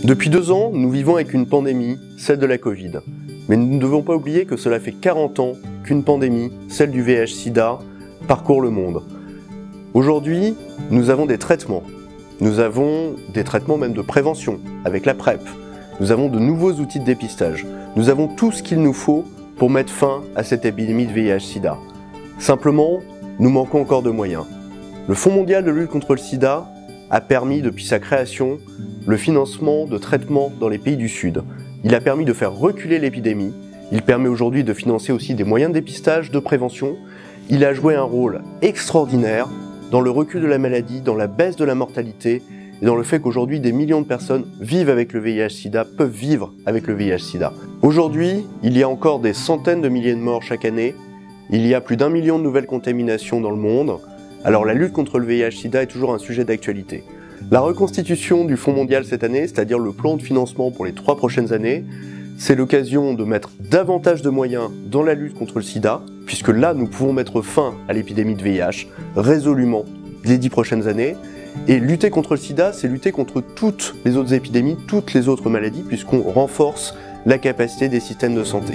Depuis 2 ans, nous vivons avec une pandémie, celle de la Covid. Mais nous ne devons pas oublier que cela fait 40 ans qu'une pandémie, celle du VIH/SIDA, parcourt le monde. Aujourd'hui, nous avons des traitements. Nous avons des traitements même de prévention, avec la PrEP. Nous avons de nouveaux outils de dépistage. Nous avons tout ce qu'il nous faut pour mettre fin à cette épidémie de VIH/SIDA. Simplement, nous manquons encore de moyens. Le Fonds mondial de lutte contre le sida a permis, depuis sa création, le financement de traitements dans les pays du Sud. Il a permis de faire reculer l'épidémie. Il permet aujourd'hui de financer aussi des moyens de dépistage, de prévention. Il a joué un rôle extraordinaire dans le recul de la maladie, dans la baisse de la mortalité et dans le fait qu'aujourd'hui des millions de personnes vivent avec le VIH/SIDA, peuvent vivre avec le VIH/SIDA. Aujourd'hui, il y a encore des centaines de milliers de morts chaque année. Il y a plus d'1 million de nouvelles contaminations dans le monde. Alors la lutte contre le VIH/SIDA est toujours un sujet d'actualité. La reconstitution du Fonds mondial cette année, c'est-à-dire le plan de financement pour les 3 prochaines années, c'est l'occasion de mettre davantage de moyens dans la lutte contre le sida, puisque là nous pouvons mettre fin à l'épidémie de VIH résolument les 10 prochaines années. Et lutter contre le sida, c'est lutter contre toutes les autres épidémies, toutes les autres maladies, puisqu'on renforce la capacité des systèmes de santé.